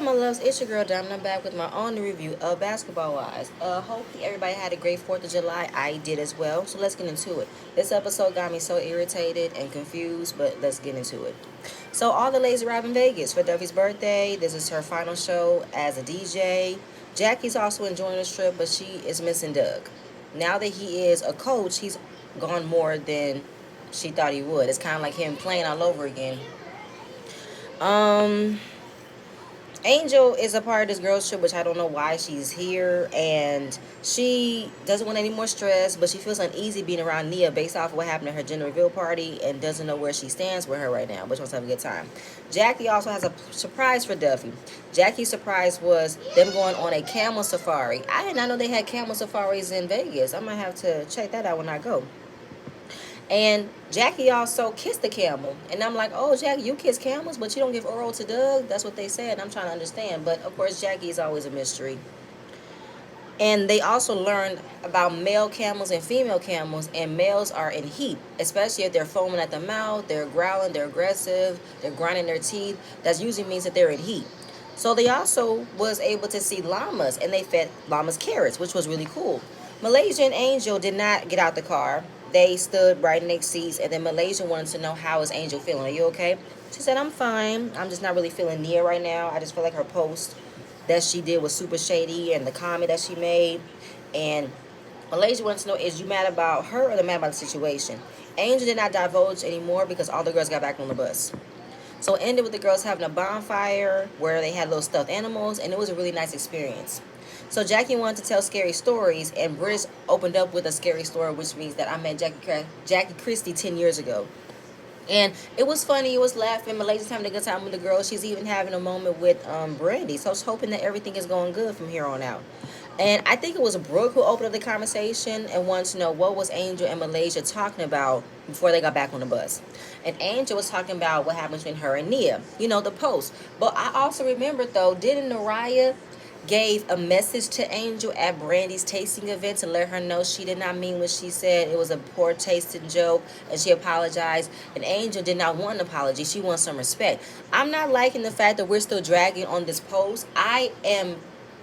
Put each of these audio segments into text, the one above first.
up, my loves? It's your girl, Diamond. I'm back with my own review of Basketball Wise. Hopefully everybody had a great 4th of July. I did as well. So let's get into it. This episode got me so irritated and confused, but let's get into it. So all the ladies arrive in Vegas for Duffy's birthday. This is her final show as a DJ. Jackie's also enjoying the trip, but she is missing Doug. Now that he is a coach, he's gone more than she thought he would. It's kind of like him playing all over again. Um, Angel is a part of this girls trip, which I don't know why she's here, and she doesn't want any more stress, but she feels uneasy being around Nia based off of what happened at her gender reveal party and doesn't know where she stands with her right now, but she wants to have a good time. Jackie also has a surprise for Duffy. Jackie's surprise was them going on a camel safari. I did not know they had camel safaris in Vegas. I might have to check that out when I go. And Jackie also kissed the camel. And I'm like, oh, Jackie, you kiss camels, but you don't give oral to Doug? That's what they said. I'm trying to understand. But, of course, Jackie is always a mystery. And they also learned about male camels and female camels. And males are in heat, especially if they're foaming at the mouth, they're growling, they're aggressive, they're grinding their teeth. That usually means that they're in heat. So they also was able to see llamas, and they fed llamas carrots, which was really cool. Malaysia and Angel did not get out the car. They stood right in their seats, and then Malaysia wanted to know, how is Angel feeling? Are you okay? She said, I'm fine. I'm just not really feeling Nia right now. I just feel like her post that she did was super shady, and the comment that she made. And Malaysia wants to know, is you mad about her or the mad about the situation? Angel did not divulge anymore because all the girls got back on the bus. So it ended with the girls having a bonfire where they had little stuffed animals, and it was a really nice experience. So Jackie wanted to tell scary stories, and Britt opened up with a scary story, which means that I met Jackie Christie 10 years ago. And it was funny, it was laughing. Malaysia's having a good time with the girls. She's even having a moment with Brandy. So I was hoping that everything is going good from here on out. And I think it was Brooke who opened up the conversation and wanted to know what was Angel and Malaysia talking about before they got back on the bus. And Angel was talking about what happened between her and Nia, the post. But I also remembered, though, didn't Naraya gave a message to Angel at Brandy's tasting event to let her know she did not mean what she said? It was a poor tasting joke, and she apologized. And Angel did not want an apology. She wants some respect. I'm not liking the fact that we're still dragging on this post. I am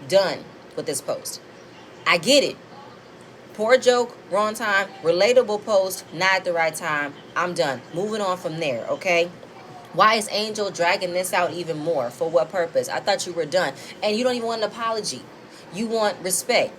done with this post. I get it. Poor joke, wrong time, relatable post, not at the right time. I'm done. Moving on from there, okay? Why is Angel dragging this out even more? For what purpose? I thought you were done. And you don't even want an apology. You want respect.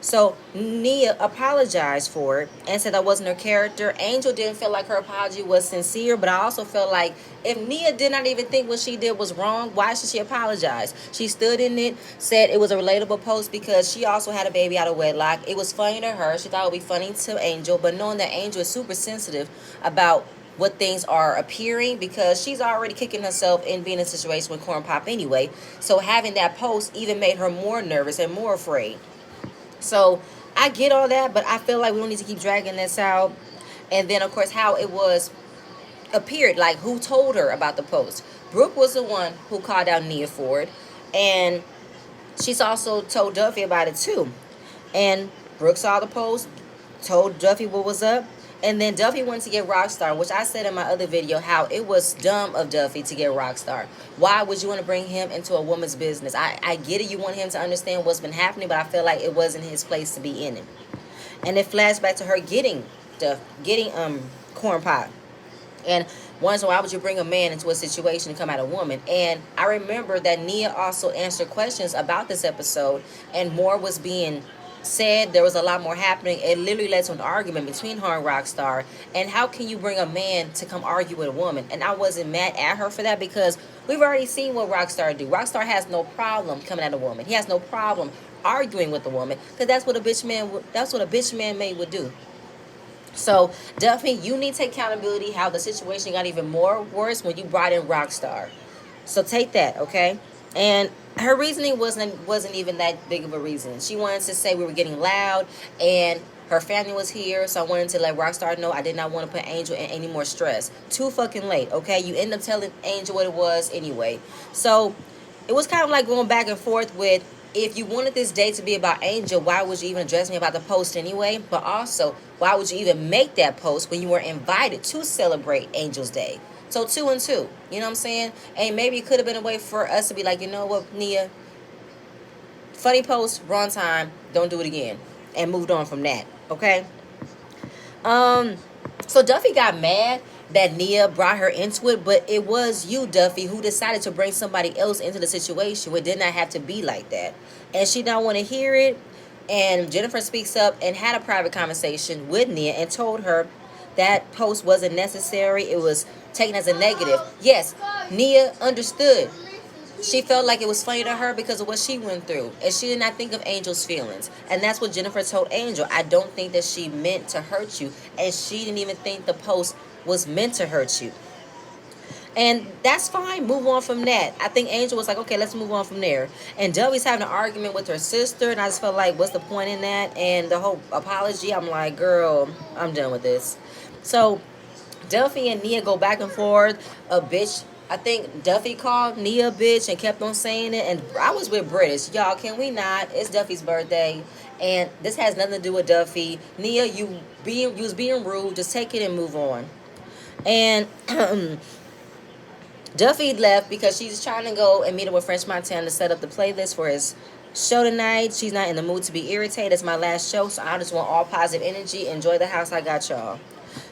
So Nia apologized for it and said that wasn't her character. Angel didn't feel like her apology was sincere, but I also felt like if Nia did not even think what she did was wrong, why should she apologize? She stood in it, said it was a relatable post because she also had a baby out of wedlock. It was funny to her. She thought it would be funny to Angel, but knowing that Angel is super sensitive about what things are appearing because she's already kicking herself in being in a situation with Corn Pop anyway. So having that post even made her more nervous and more afraid. So I get all that, but I feel like we don't need to keep dragging this out. And then, of course, how it was appeared, like who told her about the post. Brooke was the one who called out Nia Ford, and she's also told Duffy about it too. And Brooke saw the post, told Duffy what was up, and then Duffy wanted to get Rockstar, which I said in my other video how it was dumb of Duffy to get Rockstar. Why would you want to bring him into a woman's business? I get it, you want him to understand what's been happening, but I feel like it wasn't his place to be in it. And it flashed back to her getting Corn Pop. And once, why would you bring a man into a situation to come at a woman? And I remember that Nia also answered questions about this episode, and more was being said. There was a lot more happening. It literally led to an argument between her and Rockstar. And how can you bring a man to come argue with a woman? And I wasn't mad at her for that because we've already seen what Rockstar do. Rockstar has no problem coming at a woman. He has no problem arguing with a woman because that's what a bitch man made would do. So Duffy, you need to take accountability how the situation got even more worse when you brought in Rockstar. So take that, okay? And her reasoning wasn't even that big of a reason. She wanted to say we were getting loud and her family was here, so I wanted to let Rockstar know I did not want to put Angel in any more stress. Too fucking late, okay? You end up telling Angel what it was anyway. So it was kind of like going back and forth with, if you wanted this day to be about Angel, why would you even address me about the post anyway? But also, why would you even make that post when you were invited to celebrate Angel's Day? So 2 and 2. You know what I'm saying? And maybe it could have been a way for us to be like, you know what, Nia, funny post, wrong time, don't do it again. And moved on from that. Okay? Um, so Duffy got mad that Nia brought her into it, but it was you, Duffy, who decided to bring somebody else into the situation. It did not have to be like that. And she don't want to hear it. And Jennifer speaks up and had a private conversation with Nia and told her that post wasn't necessary. It was taken as a negative. Yes, Nia understood. She felt like it was funny to her because of what she went through. And she did not think of Angel's feelings. And that's what Jennifer told Angel. I don't think that she meant to hurt you. And she didn't even think the post was meant to hurt you. And that's fine. Move on from that. I think Angel was like, okay, let's move on from there. And Dubby's having an argument with her sister. And I just felt like, what's the point in that? And the whole apology, I'm like, girl, I'm done with this. So Duffy and Nia go back and forth. A bitch. I think Duffy called Nia a bitch and kept on saying it. And I was with British. Y'all, can we not? It's Duffy's birthday. And this has nothing to do with Duffy. Nia, you was being rude. Just take it and move on. And Duffy left because she's trying to go and meet up with French Montana to set up the playlist for his show tonight. She's not in the mood to be irritated. It's my last show, so I just want all positive energy. Enjoy the house I got, y'all.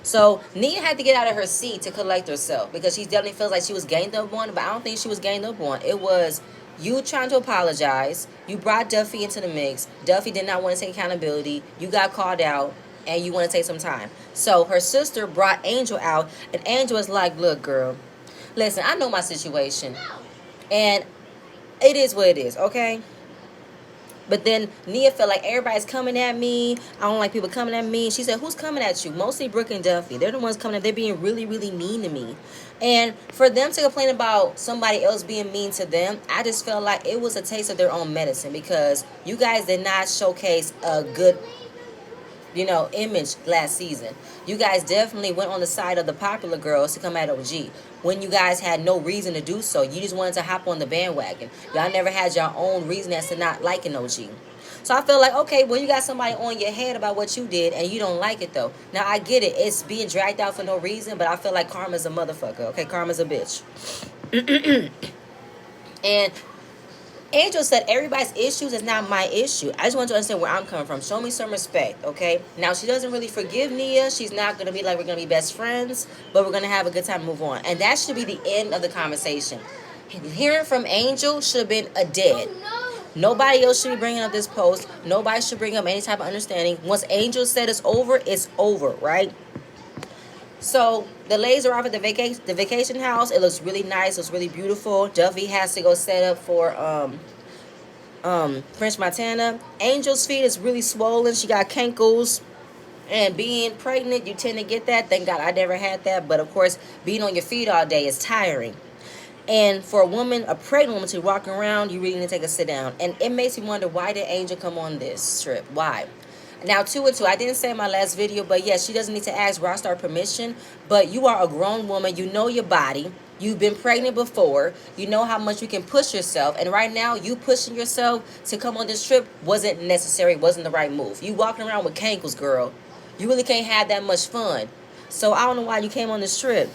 So Nia had to get out of her seat to collect herself because she definitely feels like she was ganged up on, but I don't think she was ganged up on. It was you trying to apologize. You brought Duffy into the mix. Duffy did not want to take accountability. You got called out and you want to take some time. So her sister brought Angel out, and Angel was like, look, girl, listen, I know my situation. And it is what it is, okay? But then Nia felt like everybody's coming at me. I don't like people coming at me. She said, who's coming at you? Mostly Brooke and Duffy. They're the ones coming at. They're being really, really mean to me. And for them to complain about somebody else being mean to them, I just felt like it was a taste of their own medicine because you guys did not showcase a good image last season. You guys definitely went on the side of the popular girls to come at OG when you guys had no reason to do so. You just wanted to hop on the bandwagon. Y'all never had your own reason as to not liking OG. So I feel like, okay, when you got somebody on your head about what you did and you don't like it though. Now I get it. It's being dragged out for no reason, but I feel like karma's a motherfucker. Okay, karma's a bitch. And Angel said everybody's issues is not my issue. I just want to understand where I'm coming from. Show me some respect, okay? Now, she doesn't really forgive Nia. She's not going to be like, we're going to be best friends, but we're going to have a good time and move on. And that should be the end of the conversation. Hearing from Angel should have been a dead. Nobody else should be bringing up this post. Nobody should bring up any type of understanding. Once Angel said it's over, right? So the ladies are off at the vacation house. It looks really nice. It looks really beautiful. Duffy has to go set up for French Montana. Angel's feet is really swollen. She got cankles. And being pregnant, you tend to get that. Thank God I never had that. But of course, being on your feet all day is tiring. And for a pregnant woman to walk around, you really need to take a sit down. And it makes me wonder, why did Angel come on this trip? Why? Now, 2 and 2, I didn't say in my last video, but yes, she doesn't need to ask Rockstar permission. But you are a grown woman. You know your body. You've been pregnant before. You know how much you can push yourself. And right now, you pushing yourself to come on this trip wasn't necessary. Wasn't the right move. You walking around with cankles, girl. You really can't have that much fun. So I don't know why you came on this trip.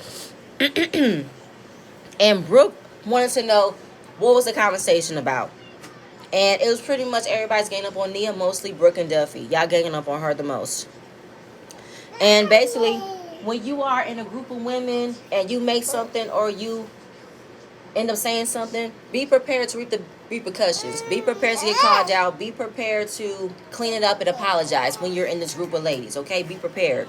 And Brooke wanted to know what was the conversation about. And it was pretty much everybody's ganging up on Nia, mostly Brooke and Duffy. Y'all ganging up on her the most. And basically, when you are in a group of women and you make something or you end up saying something, be prepared to reap the repercussions. Be prepared to get called out. Be prepared to clean it up and apologize when you're in this group of ladies, okay? Be prepared.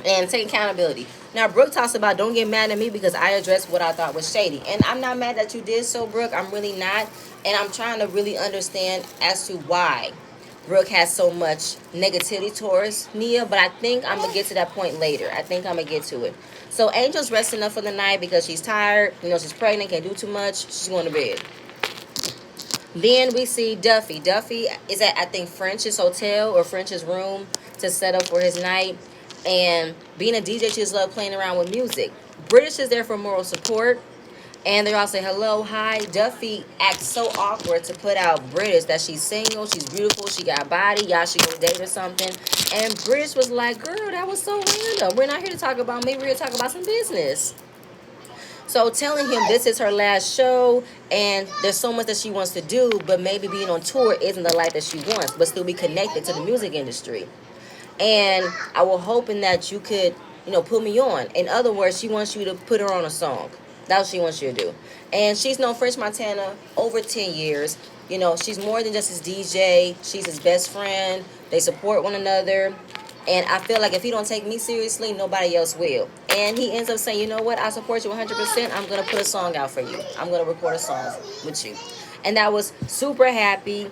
And take accountability. Now, Brooke talks about, don't get mad at me because I addressed what I thought was shady. And I'm not mad that you did so, Brooke. I'm really not. And I'm trying to really understand as to why Brooke has so much negativity towards Nia. But I think I'm going to get to that point later. I think I'm going to get to it. So Angel's resting up for the night because she's tired. She's pregnant, can't do too much. She's going to bed. Then we see Duffy. Duffy is at, I think, French's hotel or French's room to set up for his night. And being a DJ, she just loves playing around with music. British is there for moral support. And they're all saying hello, hi. Duffy acts so awkward to put out British that she's single, she's beautiful, she got body, y'all should go date or something. And British was like, girl, that was so random. We're not here to talk about me, we're here to talk about some business. So telling him this is her last show and there's so much that she wants to do, but maybe being on tour isn't the life that she wants, but still be connected to the music industry. And I was hoping that you could, put me on. In other words, she wants you to put her on a song. That's what she wants you to do. And she's known French Montana over 10 years. She's more than just his DJ. She's his best friend. They support one another. And I feel like if he don't take me seriously, nobody else will. And he ends up saying, you know what, I support you 100%. I'm going to put a song out for you. I'm going to record a song with you. And I was super happy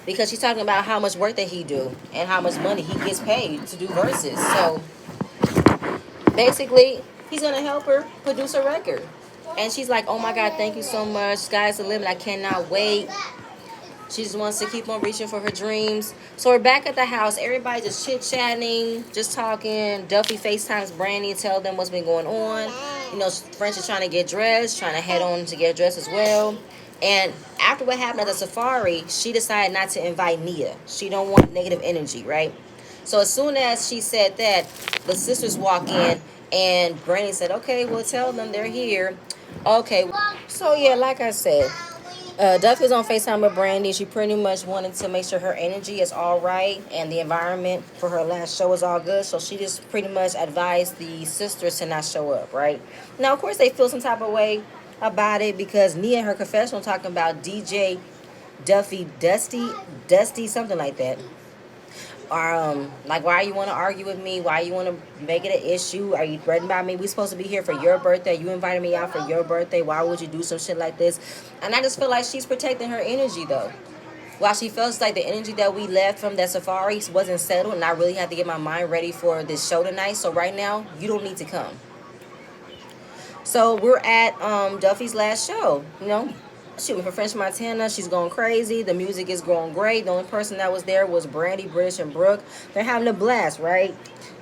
because she's talking about how much work that he do and how much money he gets paid to do verses. So basically, he's gonna help her produce a record. And she's like, oh my God, thank you so much. Sky's the limit. I cannot wait. She just wants to keep on reaching for her dreams. So we're back at the house. Everybody just chit-chatting, just talking. Duffy FaceTimes Brandy and tell them what's been going on. French is trying to get dressed, trying to head on to get dressed as well. And after what happened at the safari, she decided not to invite Nia. She don't want negative energy, right? So as soon as she said that, the sisters walk in and Brandy said, okay, well, tell them they're here. Okay. So yeah, like I said, Duff is on FaceTime with Brandy. She pretty much wanted to make sure her energy is all right and the environment for her last show is all good. So she just pretty much advised the sisters to not show up, right? Now, of course, they feel some type of way about it because Nia in her confessional talking about DJ Duffy, Dusty, something like that. Or like, why you want to argue with me? Why you want to make it an issue? Are you threatened by me? We supposed to be here for your birthday. You invited me out for your birthday. Why would you do some shit like this? And I just feel like she's protecting her energy though. While she feels like the energy that we left from that safari wasn't settled, and I really had to get my mind ready for this show tonight. So right now, you don't need to come. So we're at Duffy's last show. Shooting for French Montana. She's going crazy. The music is going great. The only person that was there was Brandy, British, and Brooke. They're having a blast, right?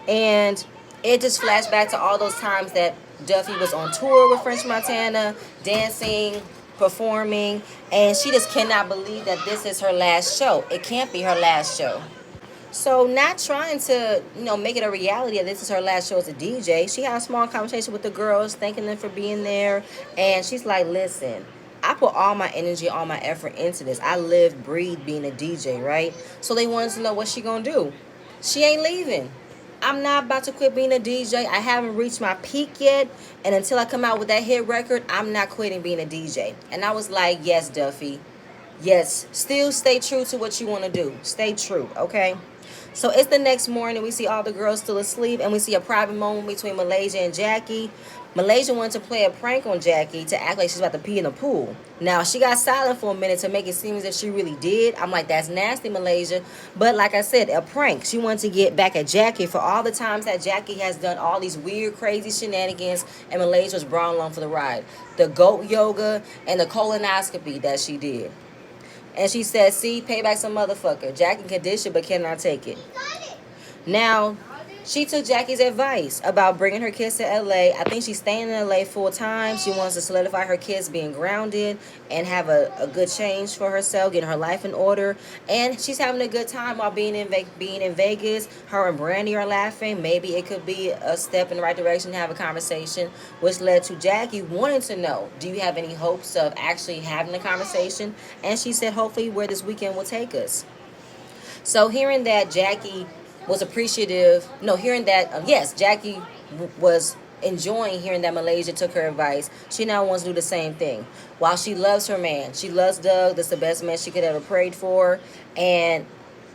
And it just flashed back to all those times that Duffy was on tour with French Montana, dancing, performing, and she just cannot believe that this is her last show. It can't be her last show. So not trying to, make it a reality that this is her last show as a DJ. She had a small conversation with the girls, thanking them for being there. And she's like, listen, I put all my energy, all my effort into this. I live, breathe being a DJ, right? So they wanted to know what she gonna do. She ain't leaving. I'm not about to quit being a DJ. I haven't reached my peak yet. And until I come out with that hit record, I'm not quitting being a DJ. And I was like, yes, Duffy. Yes, still stay true to what you want to do. Stay true, okay? So it's the next morning. We see all the girls still asleep, and we see a private moment between Malaysia and Jackie. Malaysia wanted to play a prank on Jackie to act like she's about to pee in the pool. Now, she got silent for a minute to make it seem as if she really did. I'm like, that's nasty, Malaysia. But like I said, a prank. She wanted to get back at Jackie for all the times that Jackie has done all these weird, crazy shenanigans, and Malaysia was brought along for the ride. The goat yoga and the colonoscopy that she did. And she said, see, payback's some motherfucker. Jack can condition but cannot take it. Now, she took Jackie's advice about bringing her kids to LA. I think she's staying in LA full time. She wants to solidify her kids being grounded and have a good change for herself, getting her life in order. And she's having a good time while being in Vegas. Her and Brandy are laughing. Maybe it could be a step in the right direction to have a conversation, which led to Jackie wanting to know, do you have any hopes of actually having a conversation? And she said, hopefully where this weekend will take us. So hearing that Jackie was appreciative, no, hearing that, yes, Jackie was enjoying hearing that Malaysia took her advice. She now wants to do the same thing. While she loves her man, she loves Doug. That's the best man she could ever prayed for. And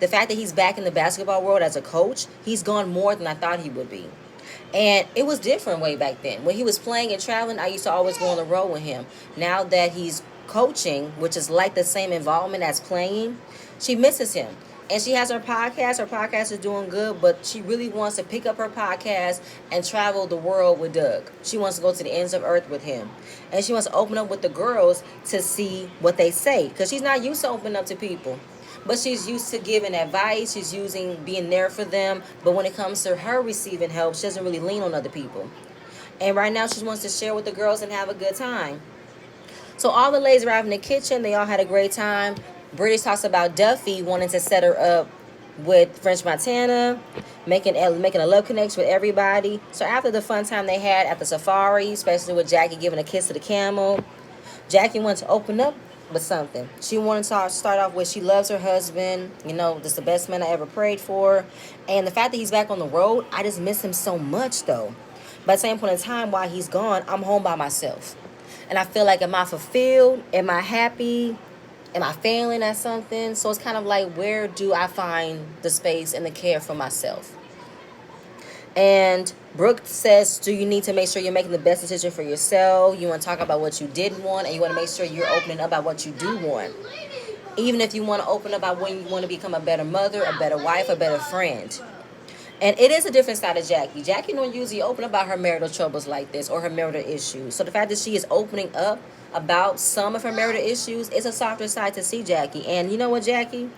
the fact that he's back in the basketball world as a coach, he's gone more than I thought he would be. And it was different way back then. When he was playing and traveling, I used to always go on the road with him. Now that he's coaching, which is like the same involvement as playing, she misses him. And she has her podcast. Her podcast is doing good, but she really wants to pick up her podcast and travel the world with Doug. She wants to go to the ends of earth with him. And she wants to open up with the girls to see what they say. Because she's not used to opening up to people. But she's used to giving advice. She's using being there for them. But when it comes to her receiving help, she doesn't really lean on other people. And right now she wants to share with the girls and have a good time. So all the ladies arrived in the kitchen. They all had a great time. British talks about Duffy wanting to set her up with French Montana, making a love connection with everybody. So after the fun time they had at the safari, especially with Jackie giving a kiss to the camel, Jackie wanted to open up with something. She wanted to start off with she loves her husband. You know, this is the best man I ever prayed for. And the fact that he's back on the road, I just miss him so much though. By the same point in time, while he's gone, I'm home by myself. And I feel like, am I fulfilled? Am I happy? Am I failing at something? So it's kind of like, where do I find the space and the care for myself? And Brooke says, do you need to make sure you're making the best decision for yourself? You want to talk about what you didn't want, and you want to make sure you're opening up about what you do want. Even if you want to open up about when you want to become a better mother, a better wife, a better friend. And it is a different side of Jackie. Jackie don't usually open about her marital troubles like this or her marital issues. So the fact that she is opening up about some of her marital issues is a softer side to see Jackie. And you know what, Jackie?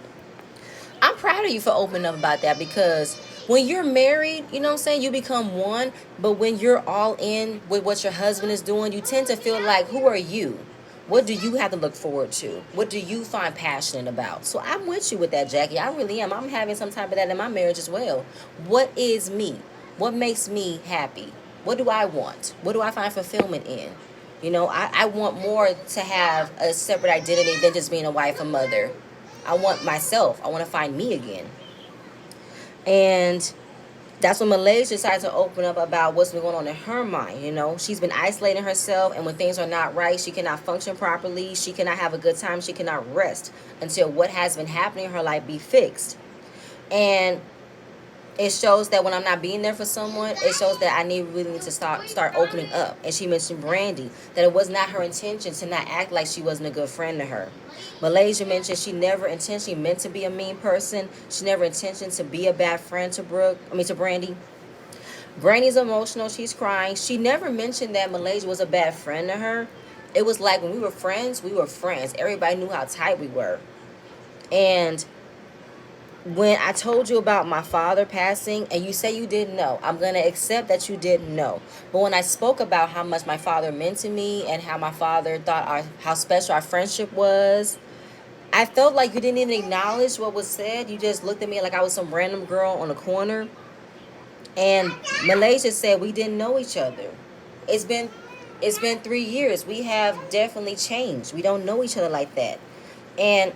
I'm proud of you for opening up about that, because when you're married, you know what I'm saying, you become one. But when you're all in with what your husband is doing, you tend to feel like, who are you? What do you have to look forward to? What do you find passionate about? So I'm with you with that, Jackie. I really am. I'm having some type of that in my marriage as well. What is me? What makes me happy? What do I want? What do I find fulfillment in? You know, I want more to have a separate identity than just being a wife, a mother. I want myself. I want to find me again. And that's when Malaysia decided to open up about what's been going on in her mind. You know, she's been isolating herself, and when things are not right, she cannot function properly. She cannot have a good time. She cannot rest until what has been happening in her life be fixed. And it shows that when I'm not being there for someone, it shows that I really need to start opening up. And she mentioned Brandy, that it was not her intention to not act like she wasn't a good friend to her. Malaysia mentioned she never intentionally meant to be a mean person. She never intentioned to be a bad friend to to Brandy. Brandy's emotional. She's crying. She never mentioned that Malaysia was a bad friend to her. It was like when we were friends, we were friends. Everybody knew how tight we were. And when I told you about my father passing and you say you didn't know, I'm going to accept that you didn't know. But when I spoke about how much my father meant to me and how my father thought how special our friendship was, I felt like you didn't even acknowledge what was said. You just looked at me like I was some random girl on the corner. And Malaysia said we didn't know each other. It's been 3 years. We have definitely changed. We don't know each other like that. And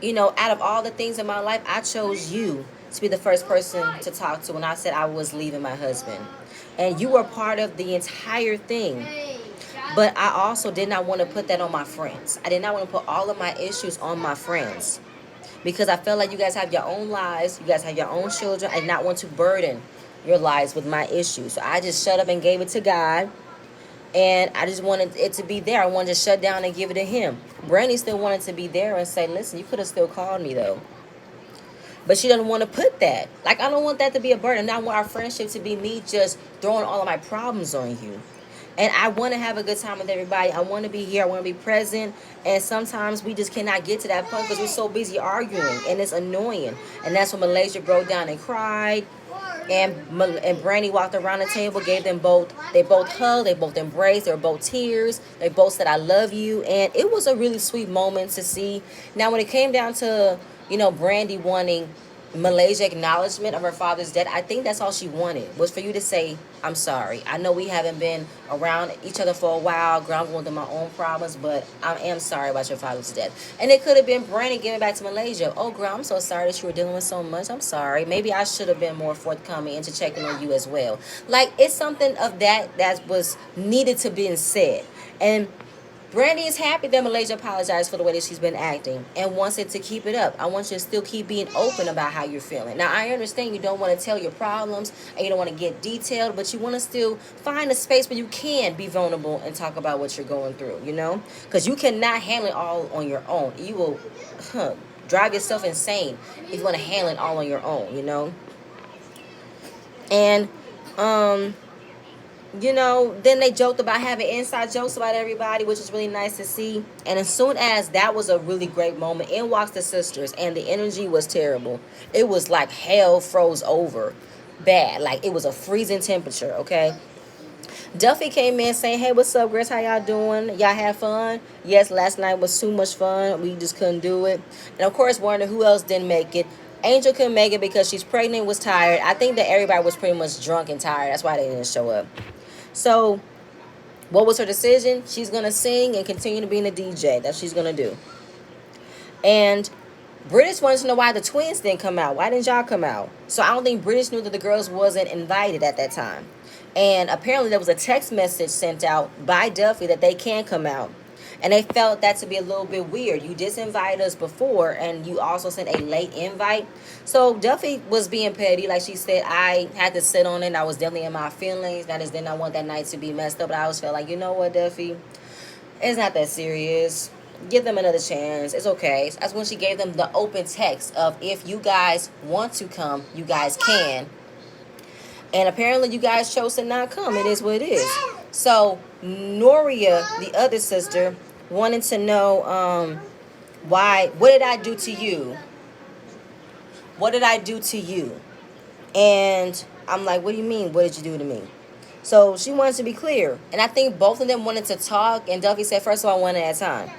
you know, out of all the things in my life, I chose you to be the first person to talk to when I said I was leaving my husband. And you were part of the entire thing. But I also did not want to put that on my friends. I did not want to put all of my issues on my friends, because I felt like you guys have your own lives. You guys have your own children. I did not want to burden your lives with my issues. So I just shut up and gave it to God. And I just wanted it to be there. I wanted to shut down and give it to him. Brandy still wanted to be there and say, listen, you could have still called me though. But she doesn't want to put that. Like, I don't want that to be a burden. I want our friendship to be me just throwing all of my problems on you. And I want to have a good time with everybody. I want to be here. I want to be present. And sometimes we just cannot get to that point because we're so busy arguing. And it's annoying. And that's when Malaysia broke down and cried. And Brandy walked around the table, gave them both. They both hugged. They both embraced. They were both tears. They both said, I love you. And it was a really sweet moment to see. Now, when it came down to, you know, Brandy wanting Malaysia acknowledgement of her father's death, I think that's all she wanted, was for you to say, I'm sorry. I know we haven't been around each other for a while. Girl, I'm going through my own problems, but I am sorry about your father's death. And it could have been Brandy giving back to Malaysia. Oh, girl, I'm so sorry that you were dealing with so much. I'm sorry. Maybe I should have been more forthcoming into checking on you as well. Like, it's something of that was needed to be said. And Brandy is happy that Malaysia apologized for the way that she's been acting and wants it to keep it up. I want you to still keep being open about how you're feeling. Now, I understand you don't want to tell your problems and you don't want to get detailed, but you want to still find a space where you can be vulnerable and talk about what you're going through, you know? Because you cannot handle it all on your own. You will drive yourself insane if you want to handle it all on your own, you know? And, you know, then they joked about having inside jokes about everybody, which is really nice to see. And as soon as that was a really great moment, in walks the sisters, and the energy was terrible. It was like hell froze over bad. Like, it was a freezing temperature, okay? Duffy came in saying, "Hey, what's up, girls? How y'all doing? Y'all have fun?" Yes, last night was too much fun. We just couldn't do it. And of course, wondering who else didn't make it. Angel couldn't make it because she's pregnant, was tired. I think that everybody was pretty much drunk and tired. That's why they didn't show up. So, what was her decision? She's gonna sing and continue to be in the DJ. That she's gonna do. And British wanted to know why the twins didn't come out. Why didn't y'all come out? So I don't think British knew that the girls wasn't invited at that time. And apparently there was a text message sent out by Duffy that they can come out. And they felt that to be a little bit weird. You disinvited us before and you also sent a late invite. So Duffy was being petty. Like she said, I had to sit on it. I was definitely in my feelings. I just did not want that night to be messed up. But I always felt like, you know what, Duffy? It's not that serious. Give them another chance. It's okay. That's when she gave them the open text of, if you guys want to come, you guys can. And apparently you guys chose to not come. It is what it is. So Noria, the other sister, wanted to know why. What did I do to you? What did I do to you? And I'm like, what do you mean? What did you do to me? So she wanted to be clear. And I think both of them wanted to talk. And Duffy said, first of all, one at a time.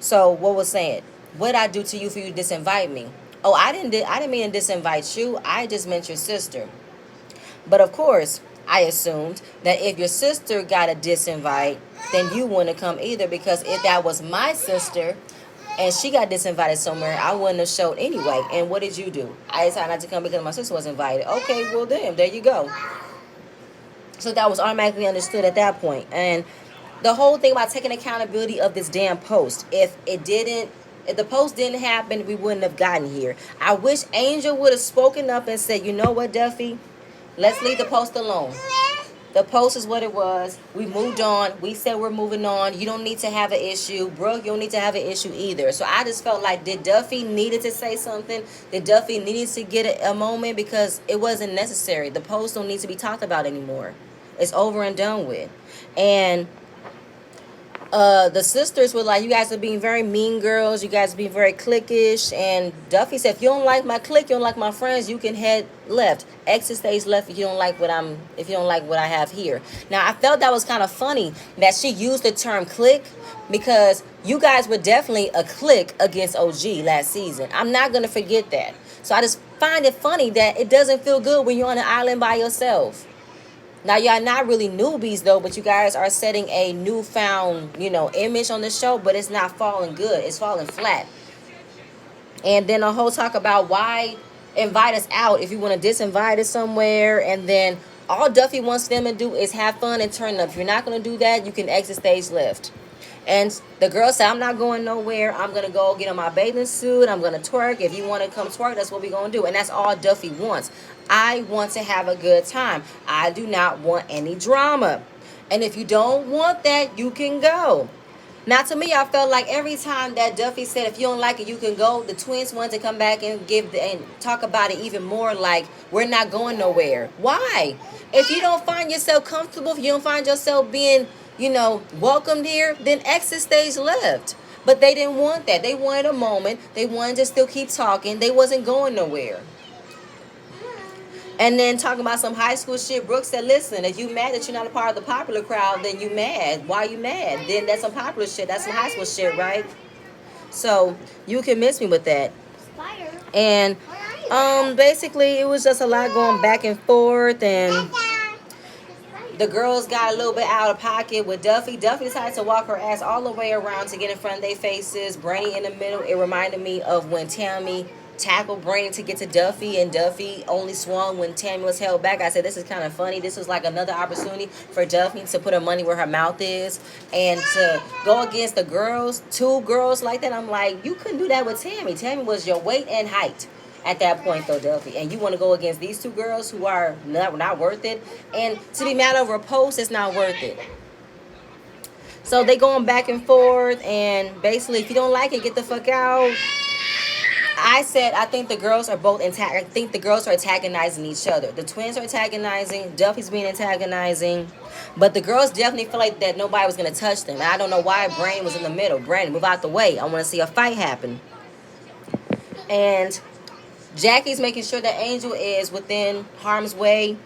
So what was saying? What did I do to you for you to disinvite me? Oh, I didn't mean to disinvite you. I just meant your sister. But of course, I assumed that if your sister got a disinvite, then you wouldn't come either. Because if that was my sister and she got disinvited somewhere, I wouldn't have showed anyway. And what did you do? I decided not to come because my sister was invited. Okay, well then, there you go. So that was automatically understood at that point. And the whole thing about taking accountability of this damn post. If the post didn't happen, we wouldn't have gotten here. I wish Angel would have spoken up and said, you know what, Duffy? Let's leave the post alone. The post is what it was. We moved on. We said we're moving on. You don't need to have an issue. Brooke, you don't need to have an issue either. So I just felt like, did Duffy needed to say something? Did Duffy needed to get a moment? Because it wasn't necessary. The post don't need to be talked about anymore. It's over and done with. And the sisters were like, you guys are being very mean girls. You guys are being very cliquish. And Duffy said, if you don't like my clique, you don't like my friends, you can head left. Exit stage left if you don't like what I have here. Now I felt that was kind of funny that she used the term clique, because you guys were definitely a clique against OG last season. I'm not gonna forget that. So I just find it funny that it doesn't feel good when you're on an island by yourself. Now, y'all not really newbies, though, but you guys are setting a newfound, image on the show, but it's not falling good. It's falling flat. And then a whole talk about why invite us out if you want to disinvite us somewhere. And then all Duffy wants them to do is have fun and turn up. If you're not going to do that, you can exit stage left. And the girl said, I'm not going nowhere. I'm going to go get on my bathing suit. I'm going to twerk. If you want to come twerk, that's what we're going to do. And that's all Duffy wants. I want to have a good time. I do not want any drama. And if you don't want that, you can go. Now, to me, I felt like every time that Duffy said, if you don't like it, you can go, the twins wanted to come back and talk about it even more, like, we're not going nowhere. Why? If you don't find yourself comfortable, if you don't find yourself being, welcomed here, then exit stage left. But they didn't want that. They wanted a moment. They wanted to still keep talking. They wasn't going nowhere. And then talking about some high school shit, Brooke said, listen, if you mad that you're not a part of the popular crowd, then you mad. Why you mad? Then that's some popular shit. That's some high school shit, right? So you can miss me with that. And basically it was just a lot going back and forth, and the girls got a little bit out of pocket with Duffy. Duffy decided to walk her ass all the way around to get in front of their faces. Brandy in the middle. It reminded me of when Tammy tackled Brandy to get to Duffy, and Duffy only swung when Tammy was held back. I said, this is kind of funny. This was like another opportunity for Duffy to put her money where her mouth is and to go against the girls, two girls like that. I'm like, you couldn't do that with Tammy. Tammy was your weight and height at that point, though, Duffy. And you want to go against these two girls who are not worth it. And to be mad over a post, it's not worth it. So they going back and forth, and basically, if you don't like it, get the fuck out. I said, I think the girls are antagonizing each other. The twins are antagonizing. Duffy's being antagonizing. But the girls definitely feel like that nobody was going to touch them. And I don't know why Brandon was in the middle. Brandon, move out the way. I want to see a fight happen. And Jackie's making sure that Angel is within harm's way,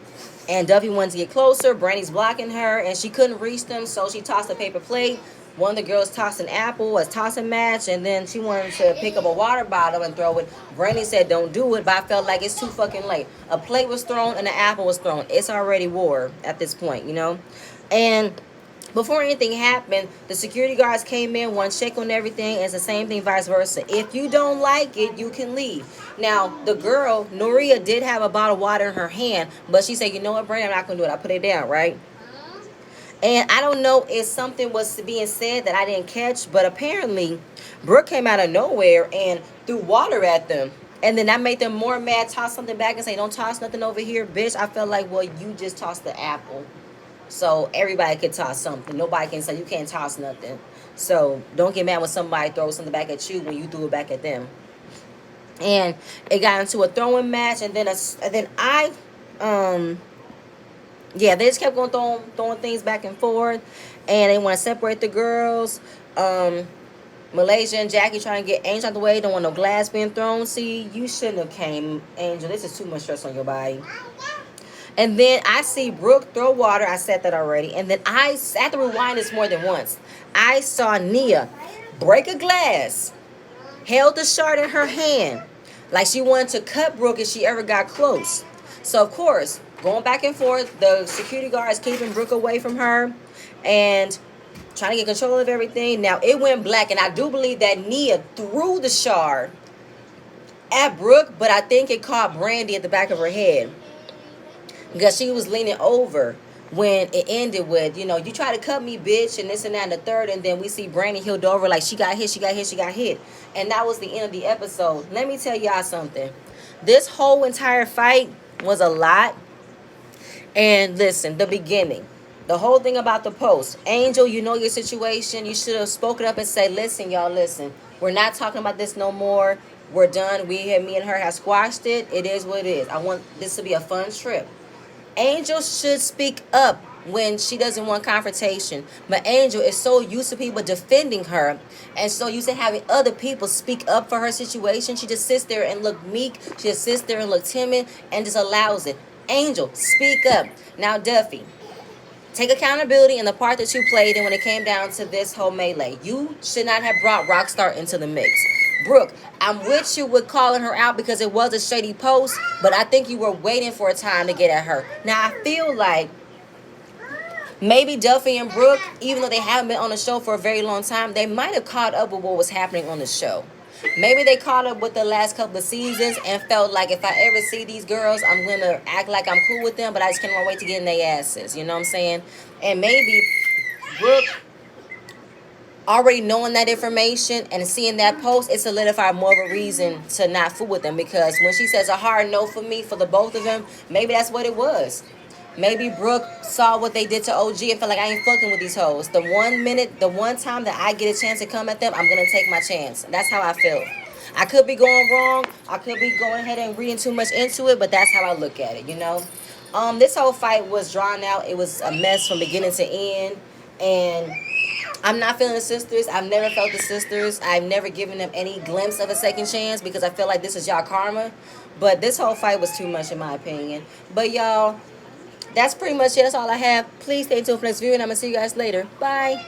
and Duffy wanted to get closer. Brandy's blocking her, and she couldn't reach them, so she tossed a paper plate. One of the girls tossed an apple, a tossing match, and then she wanted to pick up a water bottle and throw it. Brandy said, "Don't do it," but I felt like it's too fucking late. A plate was thrown and an apple was thrown. It's already war at this point, you know? And before anything happened, the security guards came in, one check on everything, and it's the same thing vice versa. If you don't like it, you can leave. Now, the girl, Noria, did have a bottle of water in her hand, but she said, "You know what, Brandon, I'm not going to do it." I put it down, right? And I don't know if something was being said that I didn't catch, but apparently Brooke came out of nowhere and threw water at them. And then that made them more mad, toss something back and say, "Don't toss nothing over here, bitch." I felt like, well, you just tossed the apple. So everybody could toss something. Nobody can say you can't toss nothing. So don't get mad when somebody throws something back at you when you threw it back at them. And it got into a throwing match, and then I, yeah, they just kept going throwing things back and forth, and they want to separate the girls. Malaysia and Jackie trying to get Angel out the way. Don't want no glass being thrown. See, you shouldn't have came, Angel. This is too much stress on your body. And then I see Brooke throw water. I said that already. And then I had to rewind this more than once. I saw Nia break a glass, held the shard in her hand, like she wanted to cut Brooke if she ever got close. So, of course, going back and forth, the security guards keeping Brooke away from her and trying to get control of everything. Now, it went black, and I do believe that Nia threw the shard at Brooke, but I think it caught Brandy at the back of her head because she was leaning over when it ended with, you try to cut me, bitch, and this and that and the third, and then we see Brandy healed over like she got hit, she got hit, she got hit. And that was the end of the episode. Let me tell y'all something. This whole entire fight was a lot. And listen, the beginning. The whole thing about the post. Angel, you know your situation. You should have spoken up and said, "Listen, y'all, listen. We're not talking about this no more. We're done. Me and her have squashed it. It is what it is. I want this to be a fun trip." Angel should speak up when she doesn't want confrontation. But Angel is so used to people defending her and so used to having other people speak up for her situation. She just sits there and look meek. She just sits there and look timid and just allows it. Angel, speak up. Now, Duffy, take accountability in the part that you played in when it came down to this whole melee. You should not have brought Rockstar into the mix. Brooke, I'm with you with calling her out because it was a shady post, but I think you were waiting for a time to get at her. Now, I feel like maybe Duffy and Brooke, even though they haven't been on the show for a very long time, they might have caught up with what was happening on the show. Maybe they caught up with the last couple of seasons and felt like if I ever see these girls, I'm going to act like I'm cool with them, but I just can't wait to get in their asses. You know what I'm saying? And maybe Brooke, already knowing that information and seeing that post, it solidified more of a reason to not fool with them, because when she says a hard no for me, for the both of them, maybe that's what it was. Maybe Brooke saw what they did to OG and felt like I ain't fucking with these hoes. The one time that I get a chance to come at them, I'm going to take my chance. That's how I feel. I could be going wrong. I could be going ahead and reading too much into it, but that's how I look at it. This whole fight was drawn out. It was a mess from beginning to end. And I'm not feeling the sisters. I've never felt the sisters. I've never given them any glimpse of a second chance because I feel like this is y'all karma. But this whole fight was too much in my opinion. But y'all, that's pretty much it. That's all I have. Please stay tuned for next video, and I'm going to see you guys later. Bye.